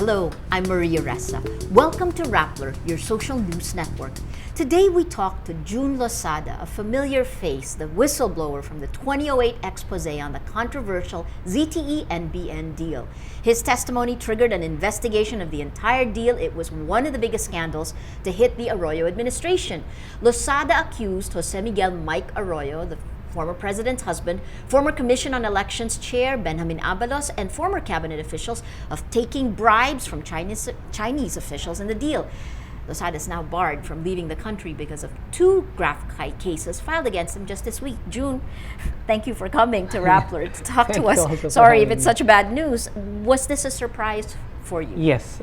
Hello, I'm Maria Ressa. Welcome to Rappler, your social news network. Today we talk to June Lozada, a familiar face, the whistleblower from the 2008 expose on the controversial ZTE-NBN deal. His testimony triggered an investigation of the entire deal. It was one of the biggest scandals to hit the Arroyo administration. Lozada accused Jose Miguel Mike Arroyo, the former president's husband, former Commission on Elections chair Benjamin Abalos, and former cabinet officials of taking bribes from Chinese officials in the deal. Lozada is now barred from leaving the country because of two graft cases filed against him just this week. June, thank you for coming to Rappler to talk to us. Sorry if it's such bad news. Was this a surprise for you? Yes,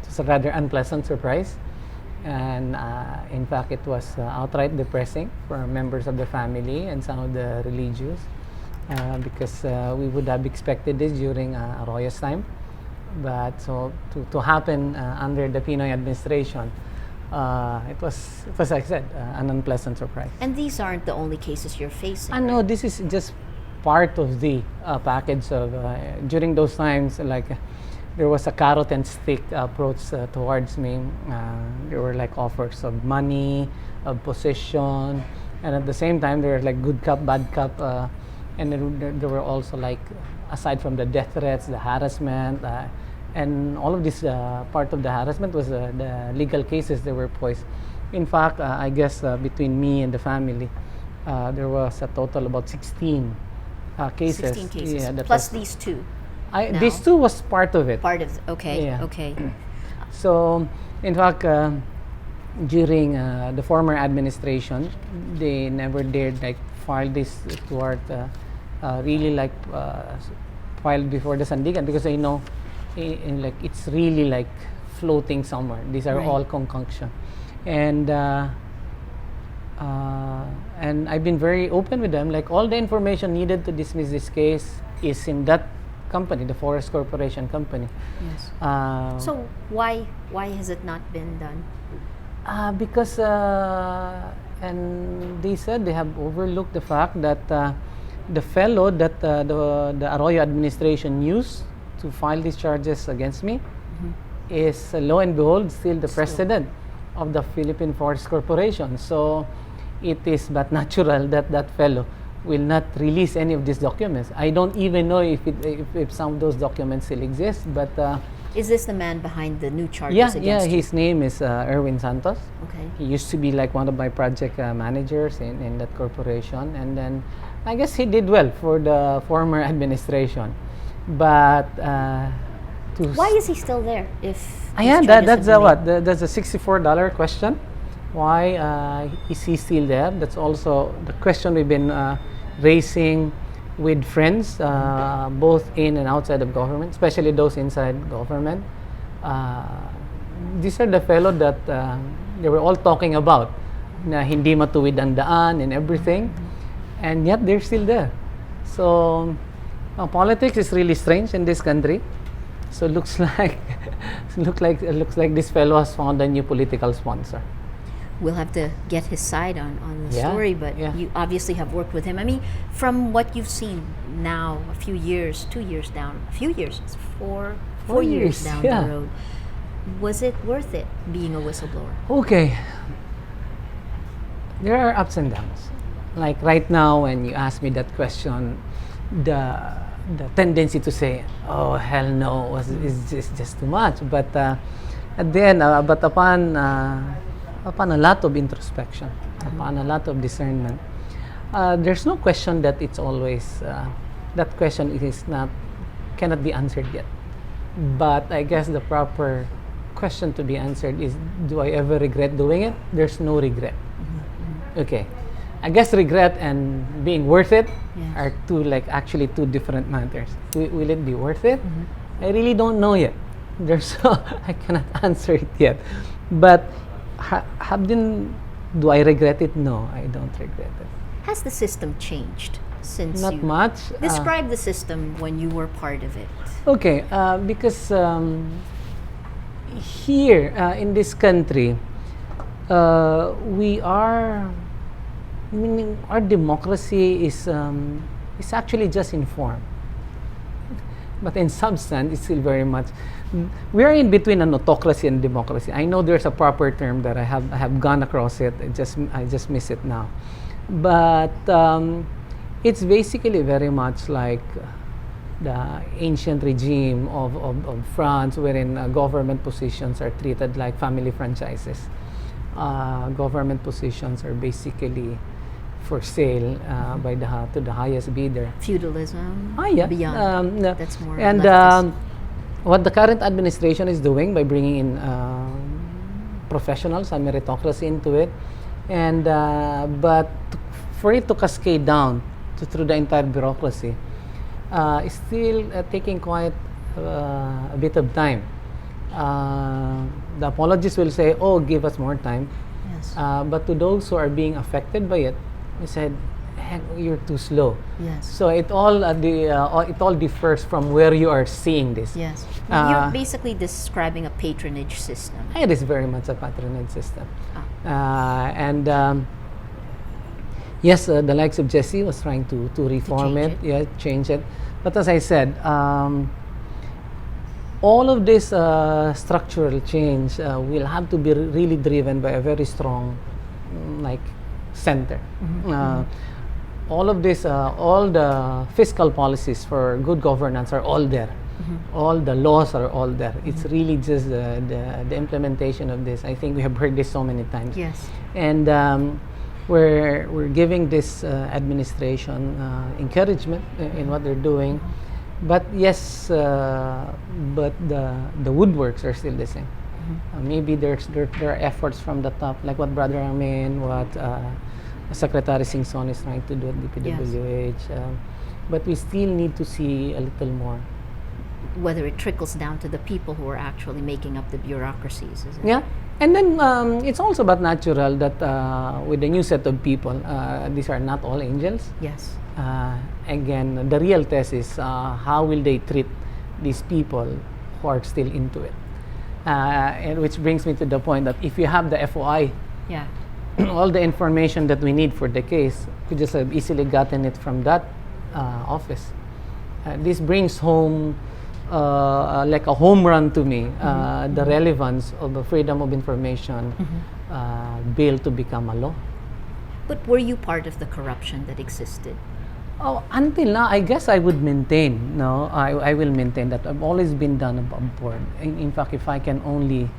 it's a rather unpleasant surprise. And in fact, it was outright depressing for members of the family and some of the religious because we would have expected this during Arroyo's time. But so to happen under the Pinoy administration, it was, like I said, an unpleasant surprise. And these aren't the only cases you're facing. No, this is just part of the package of during those times, like. There was a carrot and stick approach towards me. There were like offers of money, of position, and at the same time there were like good cop, bad cop, and then there were also like, aside from the death threats, the harassment, and all of this part of the harassment was the legal cases that were poised. In fact, I guess between me and the family, there was a total about 16 cases. 16 cases, yeah, plus these two. These two was part of it. Part of okay, yeah. okay. So, in fact, during the former administration, they never dared like file this toward really like filed before the Sandigan because they know like it's really like floating somewhere. These are all concoction, and I've been very open with them. Like all the information needed to dismiss this case is in that company, the Forest Corporation company. Yes. So why has it not been done? Because and they said they have overlooked the fact that the fellow that the Arroyo administration used to file these charges against me is lo and behold still the president of the Philippine Forest Corporation. So it is but natural that that fellow will not release any of these documents. I don't even know if some of those documents still exist, but... is this the man behind the new charges against you? Yeah, you? his name is Erwin Santos. Okay. He used to be like one of my project managers in that corporation, and then I guess he did well for the former administration. But... why is he still there if... that's that's a $64 question. Why is he still there? That's also the question we've been raising with friends, both in and outside of government, especially those inside government. These are the fellow that they were all talking about, na hindi matuwid ang daan and everything, and yet they're still there. So politics is really strange in this country. So looks like this fellow has found a new political sponsor. We'll have to get his side on the story, but you obviously have worked with him. I mean, from what you've seen now, a few years, 2 years down, a few years, it's four years down the road. Was it worth it being a whistleblower? Okay. There are ups and downs. Like right now, when you ask me that question, the tendency to say, "Oh hell no," is just too much. But at the end, upon a lot of introspection, upon a lot of discernment, there's no question that it's always that question cannot be answered yet. But I guess the proper question to be answered is, do I ever regret doing it? There's no regret. Okay, I guess regret and being worth it are actually two different matters. Will it be worth it? I really don't know yet. I cannot answer it yet. But do I regret it? No, I don't regret it. Has the system changed since Not much. Describe the system when you were part of it. Okay, because here in this country, we are, meaning our democracy is actually just informed. But in substance, it's still very much. We are in between an autocracy and democracy. I know there's a proper term that I have gone across it. I just miss it now. But it's basically very much like the ancient regime of France, wherein government positions are treated like family franchises. Government positions are basically for sale to the highest bidder. Feudalism. Yeah. Beyond. That's more. And leftist. what the current administration is doing by bringing in professionals and meritocracy into it, and but for it to cascade down through the entire bureaucracy, is still taking quite a bit of time. The apologists will say, "Oh, give us more time." Yes. But to those who are being affected by it, they said, "Heck, you're too slow." Yes. So it all differs from where you are seeing this. Yes. You're basically describing a patronage system. It is very much a patronage system. And yes, the likes of Jesse was trying to reform change it. Yeah, change it. But as I said, all of this structural change will have to be really driven by a very strong, center. All of this, all the fiscal policies for good governance are all there. All the laws are all there. It's really just the implementation of this. I think we have heard this so many times. Yes. And we're giving this administration encouragement in what they're doing. But yes, but the woodworks are still the same. Maybe there are efforts from the top, like what Brother Amin, what Secretary Singson is trying to do at DPWH. But we still need to see a little more. Whether it trickles down to the people who are actually making up the bureaucracies, is it? Yeah. And then it's also but natural that with the new set of people, these are not all angels. Yes. Again, the real test is how will they treat these people who are still into it. And which brings me to the point that if you have the FOI, Yeah. all the information that we need for the case, we just have easily gotten it from that office. This brings home like a home run to me, the relevance of the Freedom of Information bill to become a law. But were you part of the corruption that existed? Oh, until now, I guess I would maintain. No, I will maintain that I've always been done above board. In fact, if I can only,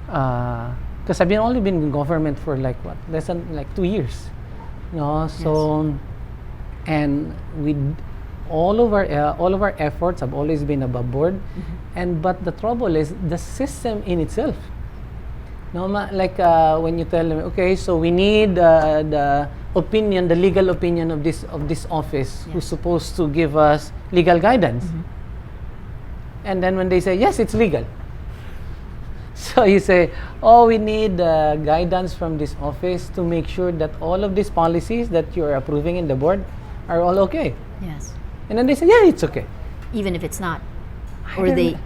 because I've only been in government for less than 2 years. No, so, and with all of our efforts have always been above board, but the trouble is the system in itself. No, when you tell them, okay, so we need the opinion, the legal opinion of this office, who's supposed to give us legal guidance, and then when they say yes, it's legal, so you say, oh, we need guidance from this office to make sure that all of these policies that you're approving in the board are all okay. Yes. And then they say, yeah, it's okay. Even if it's not, I or don't they. know.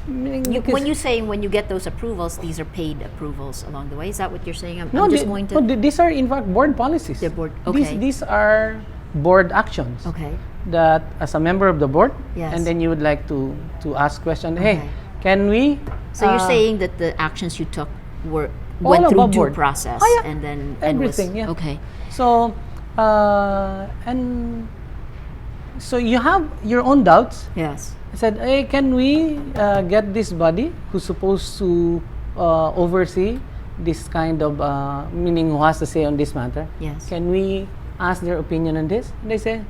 When you say when you get those approvals, these are paid approvals along the way. Is that what you're saying? I'm No, just going to. these are in fact board policies. They're board. Okay. These are board actions. Okay. That as a member of the board, Yes. and then you would like to ask question. Hey, Okay. can we? So you're saying that the actions you took All went through above due board. process, Oh, yeah. and then Everything, yeah. Okay. So, and so you have your own doubts. Yes. I said, hey, can we get this body who's supposed to oversee this kind of, meaning who has to say on this matter? Yes. Can we ask their opinion on this? And they say,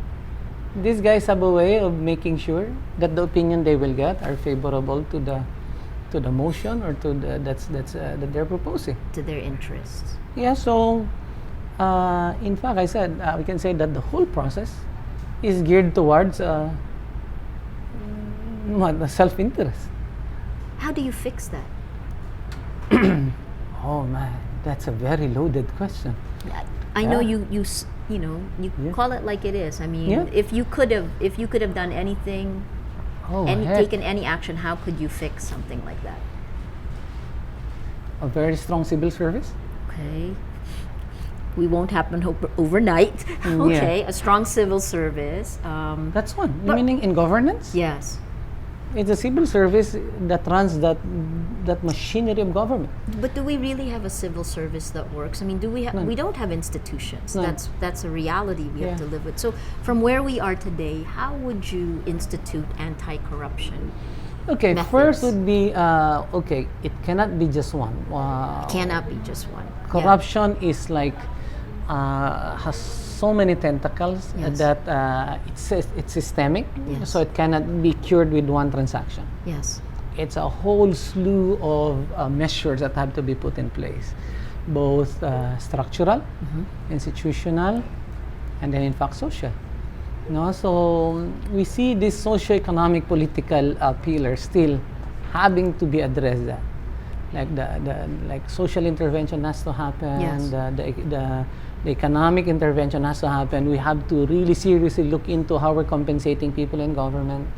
these guys have a way of making sure that the opinion they will get are favorable to the motion or to that they're proposing. To their interests. Yeah. So, in fact, I said we can say that the whole process is geared towards self-interest. How do you fix that? Oh man, that's a very loaded question. I know Yeah. you call it like it is. I mean, Yeah. if you could have done anything, Heck, taken any action, how could you fix something like that? a very strong civil service. Okay. We won't happen overnight. Okay. A strong civil service. That's one. But- Meaning in governance. Yes. It's a civil service that runs that machinery of government. But do we really have a civil service that works? I mean, do we? None. We don't have institutions. None. That's a reality we have Yeah. to live with. So, from where we are today, how would you institute anti-corruption? Okay, Methods. first would be okay. It cannot be just one. Cannot be just one. Yeah. Corruption is like has so many tentacles Yes. that it's systemic. Yes. So it cannot be cured with one transaction. Yes. It's a whole slew of measures that have to be put in place, both structural, institutional, and then in fact social. No, so we see this socio-economic political pillar still having to be addressed. That, like the social intervention has to happen. Yes. The economic intervention has to happen. We have to really seriously look into how we're compensating people in government,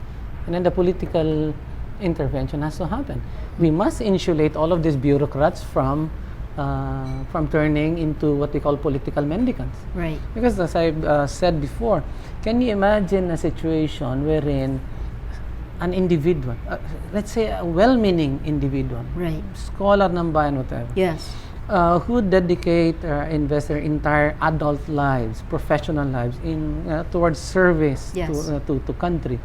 and then the political intervention has to happen. We must insulate all of these bureaucrats from turning into what we call political mendicants. Right. Because as I've said before, can you imagine a situation wherein an individual, let's say a well-meaning individual, Right. scholar ng bayan, whatever, Yes. who dedicate or invest their entire adult lives, professional lives in towards service Yes. to country.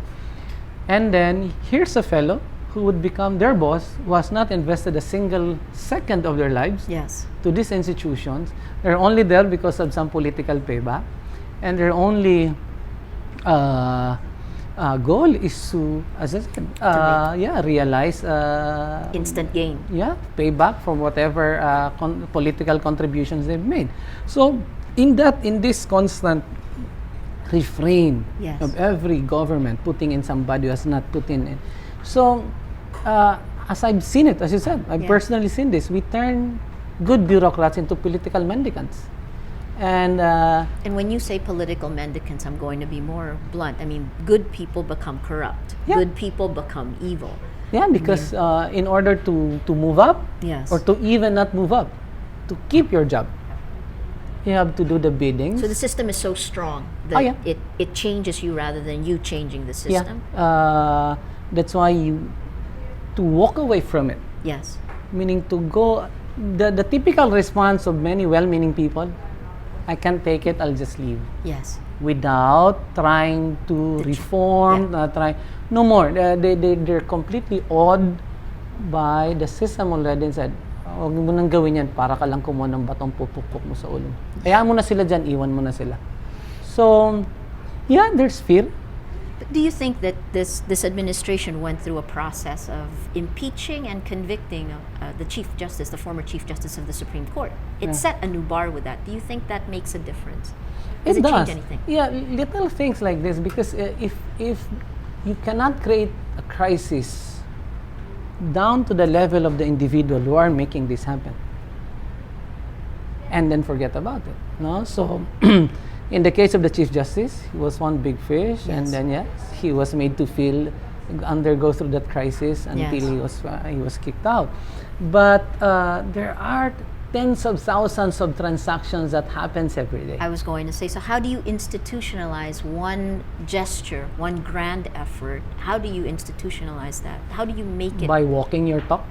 And then here's a fellow who would become their boss, who has not invested a single second of their lives Yes. to these institutions. They're only there because of some political payback, and their only goal is to, as I said, realize Instant gain. payback from whatever political contributions they've made. So in this constant refrain Yes. of every government putting in somebody who has not put in it. So as I've seen it, as you said, I've Yeah. personally seen this. We turn good bureaucrats into political mendicants. And And when you say political mendicants, I'm going to be more blunt. I mean, good people become corrupt. Yeah. Good people become evil. yeah, because in order to move up, Yes. or to even not move up, to keep your job, you have to do the biddings. So the system is so strong that yeah. it changes you rather than you changing the system. That's why to walk away from it, Yes. meaning to go, the typical response of many well-meaning people, I can't take it, I'll just leave. Yes. Without trying to reform, no more. They're completely awed by the system already and said, huwag mo nang gawin yan para ka lang kumuha ng batong pupukpuk mo sa ulo. Hayaan mo na sila dyan, iwan mo na sila. So, yeah, there's fear. But do you think that this administration went through a process of impeaching and convicting the Chief Justice, the former Chief Justice of the Supreme Court? It set a new bar with that. Do you think that makes a difference? Does it change anything? Yeah, little things like this, because if you cannot create a crisis down to the level of the individual who are making this happen, and then forget about it. No, so in the case of the Chief Justice, he was one big fish, and Yes. then he was made to undergo through that crisis until Yes. he was kicked out. But there are tens of thousands of transactions that happens every day. I was going to say, so how do you institutionalize one gesture, one grand effort? How do you institutionalize that? How do you make it? By walking your talk.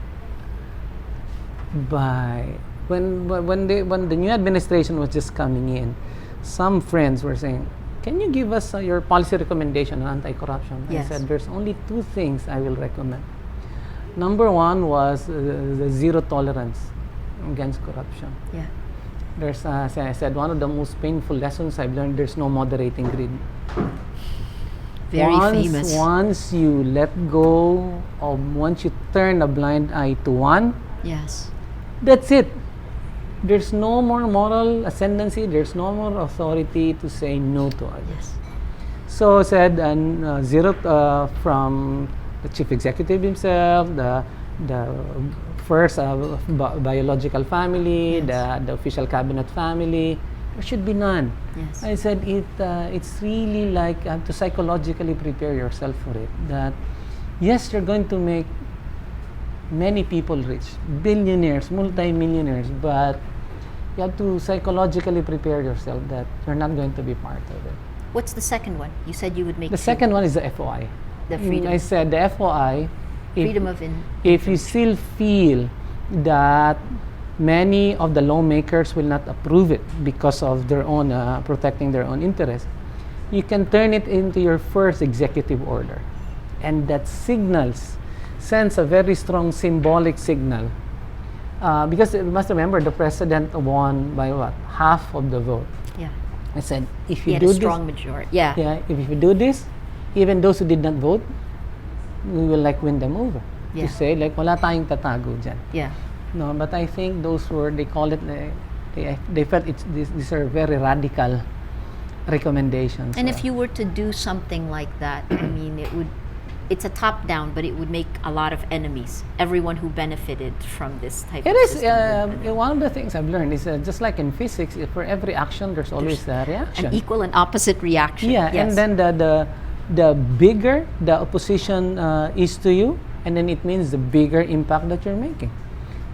By when the new administration was just coming in, some friends were saying, "Can you give us your policy recommendation on anti-corruption?" Yes. I said, "There's only two things I will recommend. Number one was the zero tolerance against corruption. Yeah. There's, as I said, one of the most painful lessons I've learned. There's no moderating greed. Very famous. Once you let go of, once you turn a blind eye to one, Yes. that's it. There's no more moral ascendancy. There's no more authority to say no to others." Yes. So said, and zero from the chief executive himself, the first biological family, Yes. the official cabinet family. There should be none. Yes. I said it's really like to psychologically prepare yourself for it. That yes, you're going to make many people rich, billionaires, multi-millionaires, but you have to psychologically prepare yourself that you're not going to be part of it. What's the second one? You said you would make The two. second one is the FOI. The freedom. I said the FOI. Freedom of if you still feel that many of the lawmakers will not approve it because of their own protecting their own interests, you can turn it into your first executive order, and that sends a very strong symbolic signal, because you must remember the president won by what, half of the vote. Yeah. I said, if He you had do a this, strong majority. Yeah. if you do this, even those who did not vote, we will like win them over. Yeah. To say like wala tayong tatago dyan. Yeah. No, but I think those were, they call it, they felt these are very radical recommendations. And if you were to do something like that, I mean, it's a top down, but it would make a lot of enemies. Everyone who benefited from this type it of is system. one of the things I've learned is just like in physics, for every action there's always a reaction. An equal and opposite reaction. Yeah, Yes. and then the bigger the opposition is to you, and then it means the bigger impact that you're making.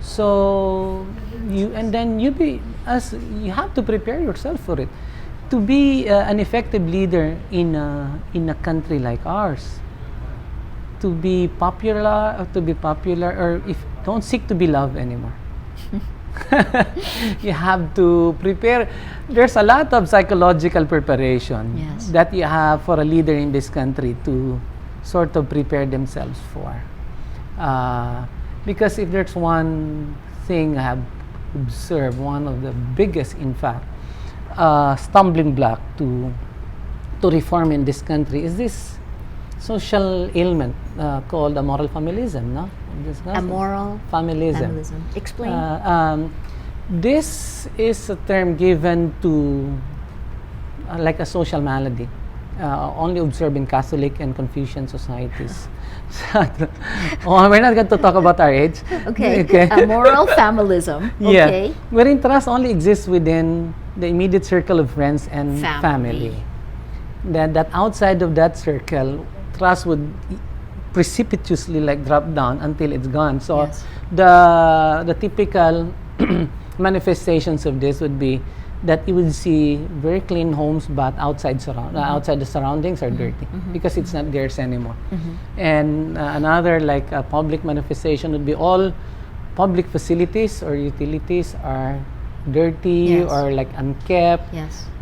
So you have to prepare yourself for it. To be an effective leader in a country like ours, to be popular, or if don't seek to be loved anymore. You have to prepare. There's a lot of psychological preparation that you have for a leader in this country to sort of prepare themselves for. Because if there's one thing I have observed, one of the biggest, in fact, stumbling block to reform in this country is this social ailment called amoral familism, no? Amoral familism. Explain. This is a term given to like a social malady, only observed in Catholic and Confucian societies. We're not going to talk about our age. Okay. Amoral familism. Okay. Yeah. Wherein trust only exists within the immediate circle of friends and family. That outside of that circle, trust would precipitously like drop down until it's gone. So the typical manifestations of this would be that you would see very clean homes, but outside the surroundings are dirty because it's not theirs anymore. And another like a public manifestation would be all public facilities or utilities are dirty or like unkept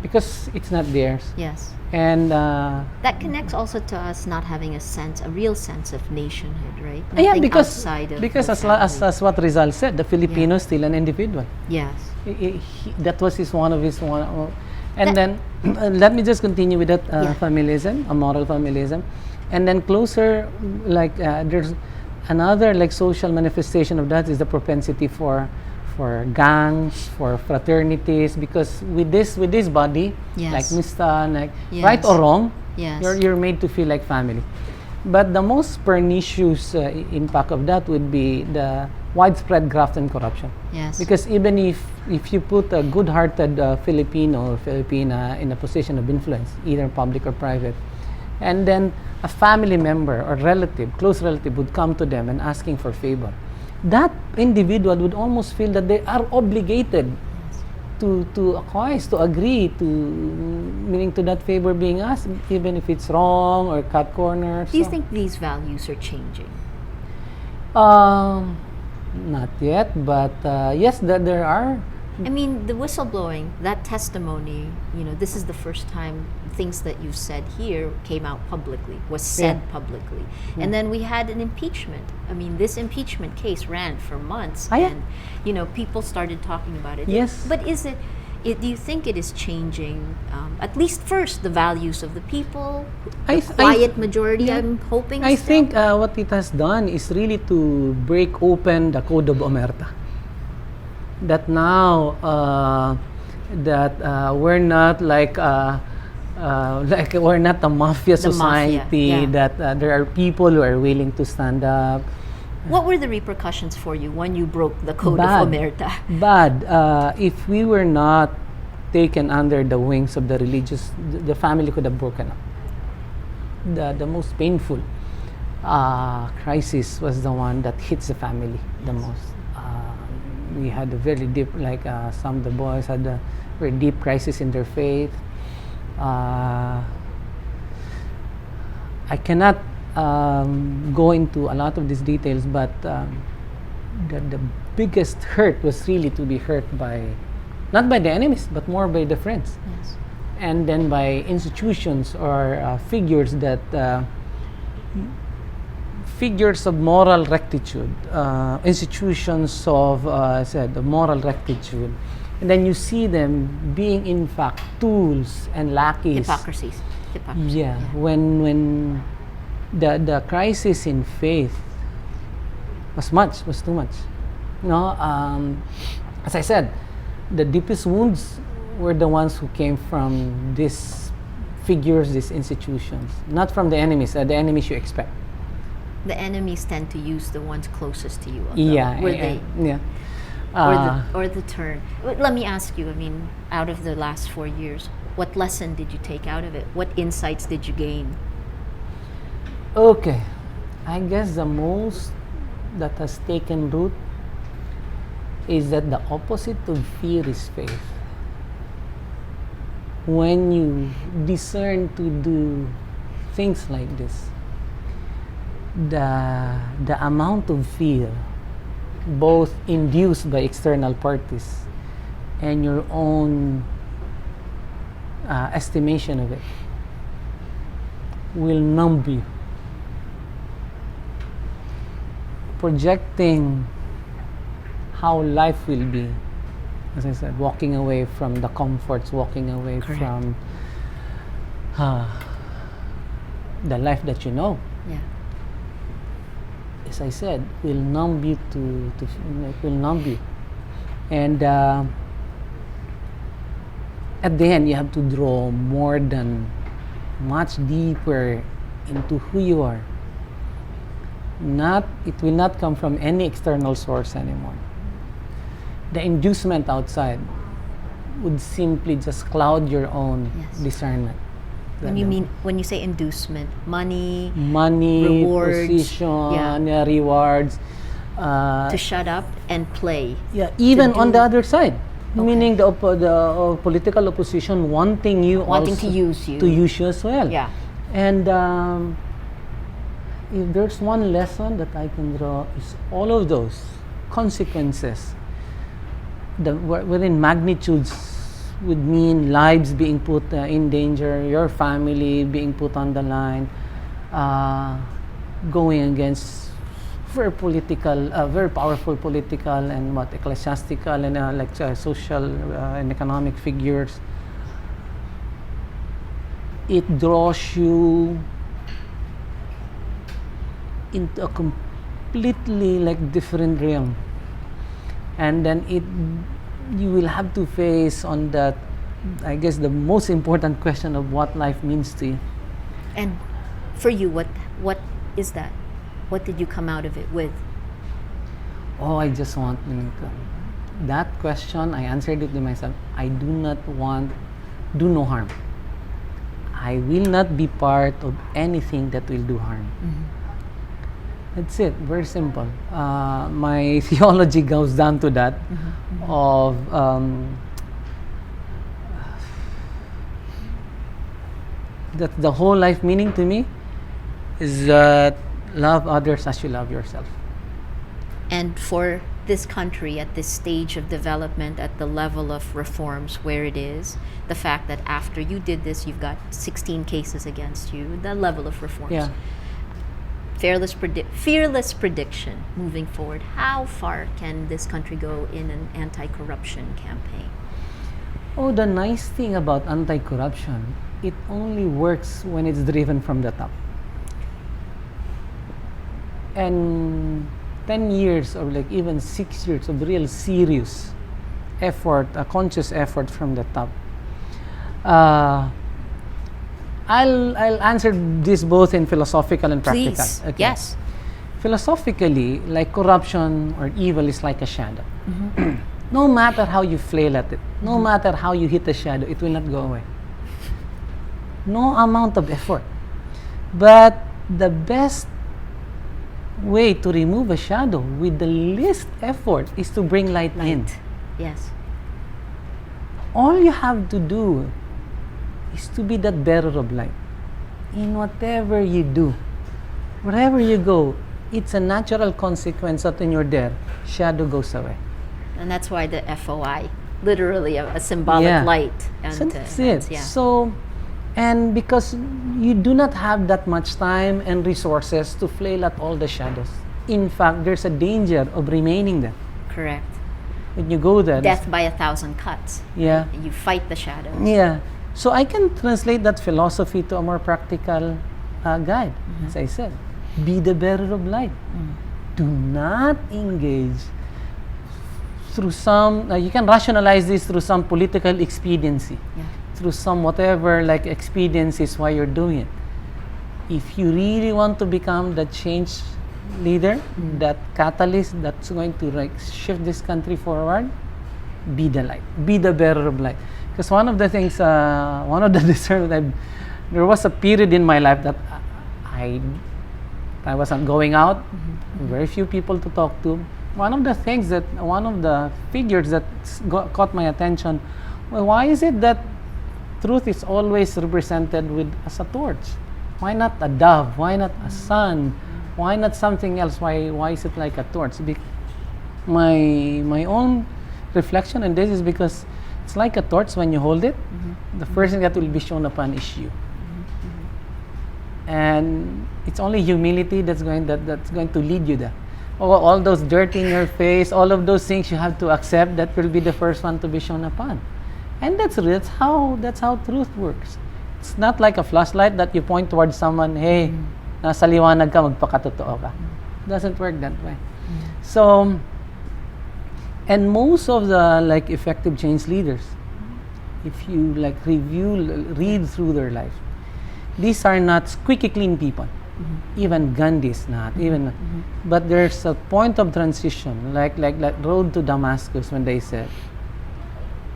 because it's not theirs. Yes. And that connects also to us not having a real sense of nationhood, right? Yeah, Nothing because outside of as what Rizal said, the Filipino is still an individual. Yes. That was one of his. And then let me just continue with that familism, a moral familism, and then closer, like there's another like social manifestation of that is the propensity for gangs, for fraternities, because with this body, like Mista, like right or wrong, you're made to feel like family. But the most pernicious impact of that would be the widespread graft and corruption. Yes. Because even if you put a good-hearted Filipino or Filipina in a position of influence, either public or private, and then a family member or close relative would come to them and asking for favor, that individual would almost feel that they are obligated to acquiesce, to agree, meaning to that favor being asked, even if it's wrong or cut corners. Do you think these values are changing? Not yet, but yes, there are. I mean, the whistleblowing, that testimony, this is the first time things that you said here came out publicly, was said publicly. And then we had an impeachment. I mean, this impeachment case ran for months, and people started talking about it. Yes. But do you think it is changing, at least first, the values of the people, the quiet majority, I'm hoping? I think what it has done is really to break open the code of omerta. That now we're not like we're not a mafia society. That there are people who are willing to stand up. What were the repercussions for you when you broke the code of omerta? Bad. If we were not taken under the wings of the religious, the family could have broken up. The most painful crisis was the one that hits the family the most. We had a very deep, some of the boys had a very deep crisis in their faith. I cannot go into a lot of these details, but the biggest hurt was really to be hurt by, not by the enemies, but more by the friends. Yes. And then by institutions or figures that figures of moral rectitude, institutions of moral rectitude, and then you see them being in fact tools and lackeys. Hypocrisy. Yeah, when the crisis in faith was too much. As I said, the deepest wounds were the ones who came from these figures, these institutions, not from the enemies. The enemies you expect. The enemies tend to use the ones closest to you. Yeah, Or the turn. Let me ask you. I mean, out of the last 4 years, what lesson did you take out of it? What insights did you gain? Okay, I guess the most that has taken root is that the opposite of fear is faith. When you discern to do things like this, the amount of fear, both induced by external parties and your own estimation of it, will numb you. Projecting how life will be, as I said, walking away from the comforts, walking away Correct. from the life that you know. Yeah. As I said, will numb you it will numb you, and at the end you have to draw much deeper into who you are. It will not come from any external source anymore. The inducement outside would simply just cloud your own Yes. discernment. When you say inducement, money, Money, rewards, position, rewards. to shut up and play. Yeah, even do- on the other side, Okay. meaning the political opposition wanting you Wanting also to use you. to use you as well. Yeah. And if there's one lesson that I can draw, is all of those consequences, wherein magnitudes would mean lives being put in danger, your family being put on the line, going against very powerful political and ecclesiastical and social and economic figures. It draws you into a completely different realm, and then you will have to face on that, I guess, the most important question of what life means to you. And for you, what is that? What did you come out of it with? Oh, I just want that question. I answered it to myself. I do no harm. I will not be part of anything that will do harm. That's it. Very simple. My theology goes down to that of that the whole life meaning to me is that love others as you love yourself. And for this country at this stage of development, at the level of reforms where it is, the fact that after you did this, you've got 16 cases against you, the level of reforms. Yeah. Fearless prediction moving forward. How far can this country go in an anti-corruption campaign? Oh, the nice thing about anti-corruption, it only works when it's driven from the top. And 10 years or even 6 years of real serious effort, a conscious effort from the top. I'll answer this both in philosophical and practical. Please, Okay. yes. Philosophically, corruption or evil is like a shadow. No matter how you flail at it, no matter how you hit the shadow, it will not go away. No amount of effort. But the best way to remove a shadow with the least effort is to bring light in. Yes. All you have to do is to be that bearer of light in whatever you do. Wherever you go, it's a natural consequence that when you're there, shadow goes away. And that's why the FOI, literally a symbolic Yeah. light. And So that's that's- it. yeah. So, and because you do not have that much time and resources to flail at all the shadows. In fact, there's a danger of remaining there. Correct. When you go there, Death by 1,000 cuts. yeah, You fight the shadows. yeah. So I can translate that philosophy to a more practical guide. As I said, be the bearer of light. Do not engage through some. You can rationalize this through some political expediency. Yeah. Through some whatever like expediencies why you're doing it. If you really want to become the change leader, that catalyst that's going to like shift this country forward, be the light, be the bearer of light. Because one of the things, one of the discernment, there was a period in my life that I wasn't going out, very few people to talk to. One of the things that, one of the figures that caught my attention, well, why is it that truth is always represented with as a torch? Why not a dove? Why not a sun? Why not something else? Why is it like a torch? My own reflection on this is because it's like a torch when you hold it. The first thing that will be shown upon is you. And it's only humility that's going to lead you there. All those dirt in your face, all of those things you have to accept, that will be the first one to be shown upon. And that's how truth works. It's not like a flashlight that you point towards someone, hey, nasa liwanag ka, magpakatotoo ka. It doesn't work that way. So, and most of the like effective change leaders, if you like read through their life, these are not squeaky clean people. Even Gandhi is not. But there's a point of transition, like road to Damascus, when they said,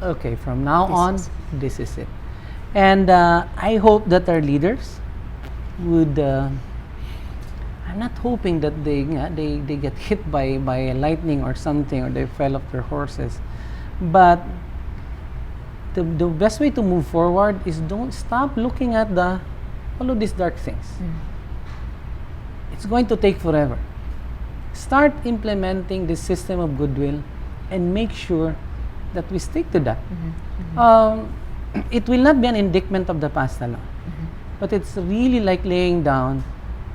okay, from now on, this is it. And I hope that our leaders would. I'm not hoping that they get hit by lightning or something, or they fell off their horses, but the best way to move forward is don't stop looking at all of these dark things. It's going to take forever. Start implementing this system of goodwill and make sure that we stick to that. It will not be an indictment of the past alone, but it's really like laying down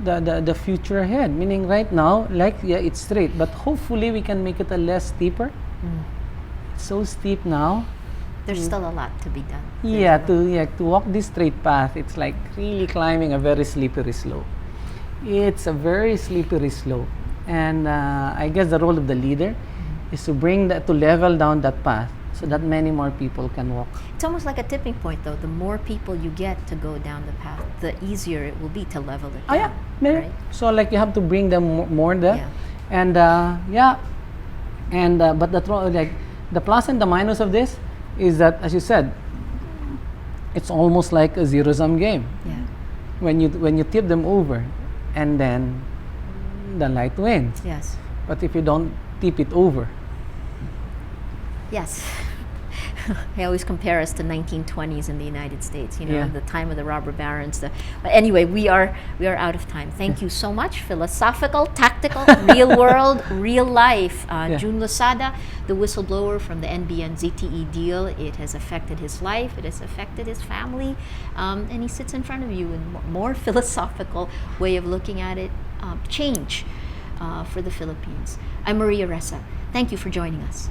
the future ahead. Meaning right now, like, yeah, it's straight, but hopefully we can make it a less steeper. It's so steep now. There's still a lot to be done. Yeah, to walk this straight path, it's like really climbing a very slippery slope. It's a very slippery slope, and I guess the role of the leader is to bring that, to level down that path, so that many more people can walk. It's almost like a tipping point, though. The more people you get to go down the path, the easier it will be to level it down. Yeah, maybe. Right? So like you have to bring them more there, Yeah. and but like the plus and the minus of this is that, as you said, it's almost like a zero-sum game. Yeah. When you tip them over, and then the light wins. Yes. But if you don't tip it over, Yes. I always compare us to 1920s in the United States, Yeah. the time of the robber barons. But anyway, we are out of time. Thank you so much. Philosophical, tactical, real world, real life. June Lozada, the whistleblower from the NBN-ZTE deal. It has affected his life. It has affected his family. And he sits in front of you in a more philosophical way of looking at it. Change for the Philippines. I'm Maria Ressa. Thank you for joining us.